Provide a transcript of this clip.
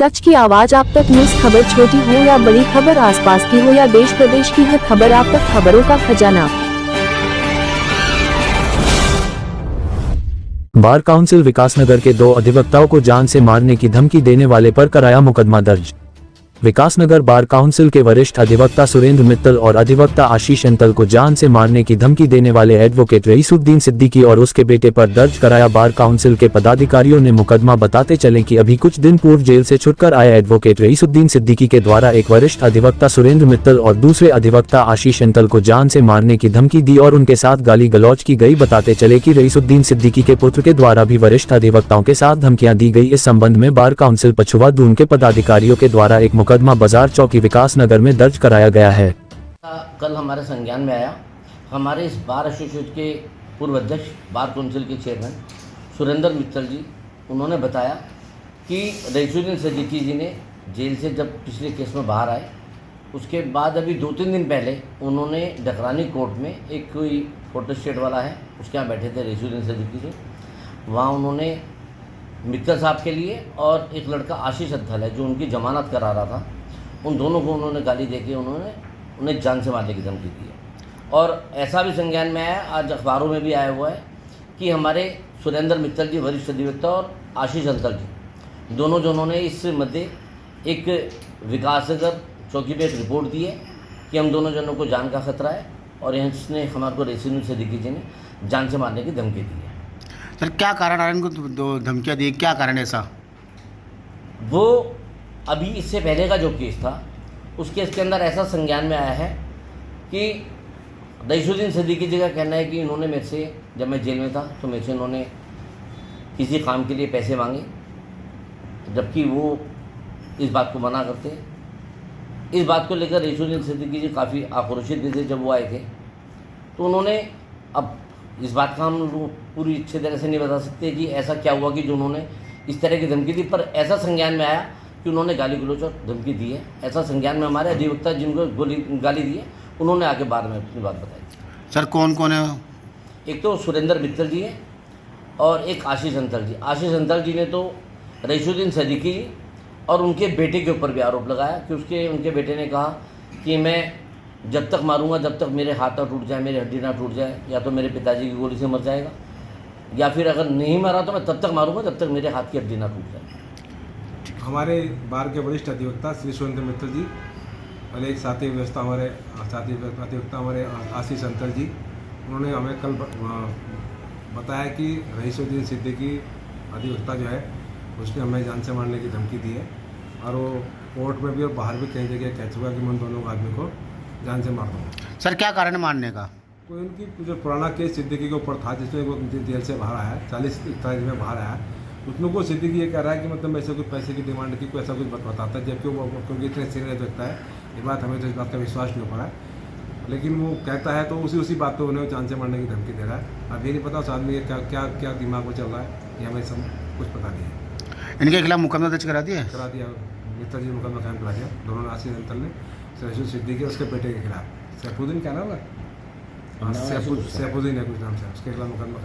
सच की आवाज आप तक। न्यूज खबर छोटी हो या बड़ी, खबर आसपास की हो या देश प्रदेश की, हर खबर आप तक। खबरों का खजाना। बार काउंसिल विकासनगर के 2 अधिवक्ताओं को जान से मारने की धमकी देने वाले पर कराया मुकदमा दर्ज। विकासनगर बार काउंसिल के वरिष्ठ अधिवक्ता सुरेंद्र मित्तल और अधिवक्ता आशीष अंतल को जान से मारने की धमकी देने वाले एडवोकेट रईसुद्दीन सिद्दीकी और उसके बेटे पर दर्ज कराया बार काउंसिल के पदाधिकारियों ने मुकदमा। बताते चले कि अभी कुछ दिन पूर्व जेल से छुटकर आए एडवोकेट रईसुद्दीन सिद्दीकी के द्वारा एक वरिष्ठ अधिवक्ता सुरेंद्र मित्तल और दूसरे अधिवक्ता आशीष अंतल को जान से मारने की धमकी दी और उनके साथ गाली गलौज की गई। बताते चले कि रईसुद्दीन सिद्दीकी के पुत्र के द्वारा भी वरिष्ठ अधिवक्ताओं के साथ धमकियां दी गई। इस संबंध में बार काउंसिल पछुआ दून के पदाधिकारियों के द्वारा एक मुकदमा बाजार चौकी विकासनगर में दर्ज कराया गया है। कल हमारे संज्ञान में आया, हमारे इस बार एसोसिएशन के पूर्व अध्यक्ष बार काउंसिल के चेयरमैन सुरेंद्र मित्तल जी, उन्होंने बताया कि रईसुद्दीन सिद्दीकी जी ने जेल से जब पिछले केस में बाहर आए, उसके बाद अभी 2-3 दिन पहले उन्होंने डकरानी कोर्ट में एक कोई फोटो स्टेट वाला है, उसके यहाँ बैठे थे रईसुद्दीन सिद्दीकी जी। वहाँ उन्होंने मित्तल साहब के लिए और एक लड़का आशीष अंतल है जो उनकी जमानत करा रहा था, उन दोनों को उन्होंने गाली देके उन्हें जान से मारने की धमकी दी है। और ऐसा भी संज्ञान में आया, आज अखबारों में भी आया हुआ है कि हमारे सुरेंद्र मित्तल जी वरिष्ठ अधिवक्ता और आशीष अंतल जी दोनों जनों ने इस मध्य एक विकासनगर चौकी पे एक रिपोर्ट दी है कि हम दोनों जनों को जान का खतरा है और इसने हमारे को रईसुद्दीन सिद्दीकी जी ने जान से मारने की धमकी दी है। सर क्या कारण है इनको दो धमकियाँ दी, क्या कारण है ऐसा? वो अभी इससे पहले का जो केस था, उस केस के अंदर ऐसा संज्ञान में आया है कि रईसुद्दीन सिद्दीकी जी का कहना है कि इन्होंने मेरे से, जब मैं जेल में था तो मेरे से इन्होंने किसी काम के लिए पैसे मांगे, जबकि वो इस बात को मना करते। इस बात को लेकर रईसुद्दीन सिद्दीकी जी काफ़ी आक्रोशित भी थे जब वो आए थे। तो उन्होंने, अब इस बात का हम लोग पूरी अच्छी तरह से नहीं बता सकते कि ऐसा क्या हुआ कि जो उन्होंने इस तरह की धमकी दी, पर ऐसा संज्ञान में आया कि उन्होंने गाली गलौज और धमकी दी है। ऐसा संज्ञान में हमारे अधिवक्ता जिनको गाली दी है, उन्होंने आके बाद में अपनी बात बताई। सर कौन कौन है? एक तो सुरेंद्र मित्तल जी है और एक आशीष अंतल जी। आशीष अंतल जी ने तो रईसुद्दीन सिद्दीकी जी और उनके बेटे के ऊपर भी आरोप लगाया कि उनके बेटे ने कहा कि मैं जब तक मारूंगा जब तक मेरे हाथ ना टूट जाए, मेरी हड्डी ना टूट जाए, या तो मेरे पिताजी की गोली से मर जाएगा, या फिर अगर नहीं मारा तो मैं तब तक मारूंगा जब तक मेरे हाथ की हड्डी ना टूट जाए। हमारे बार के वरिष्ठ अधिवक्ता श्री सुरेंद्र मित्तल जी और एक साथी अधिवक्ता हमारे आशीष अंतल जी, उन्होंने हमें कल बताया कि रईसुद्दीन सिद्दीकी अधिवक्ता जो है उसने हमें जान से मारने की धमकी दी है और वो कोर्ट में भी और बाहर भी कई जगह कह चुका कि मैं दोनों आदमी को जान से मार दूँगा। सर क्या कारण है मारने का? कोई उनकी जो पुराना केस सिद्दीकी के ऊपर था जिसमें वो जेल से बाहर आया, 40 तारीख में बाहर आया, उसमें को सिद्दीकी ये कह रहा है कि मतलब ऐसे कुछ पैसे की डिमांड की, कोई ऐसा कुछ बताता है, जबकि वो क्योंकि इतने सीनियर देखता है, ये बात हमें तो इस बात का विश्वास नहीं हो पा रहा है, लेकिन वो कहता है तो उसी बात पर उन्हें जान से मारने की धमकी दे रहा है। अब ये नहीं पता उस आदमी का क्या दिमाग में चल रहा है, ये हमें सब कुछ पता नहीं है। इनके खिलाफ मुकदमा दर्ज करा दिया? करा दिया, मित्तल जी मुकदमा कायम करा दिया, दोनों ने, आशीष अंतल ने रईसुद्दीन सिद्दीकी उसके बेटे के खिलाफ, सैफुद्दीन क्या नाम है, सैफुद्दीन है कुछ नाम से, उसके खिलाफ मुकदमा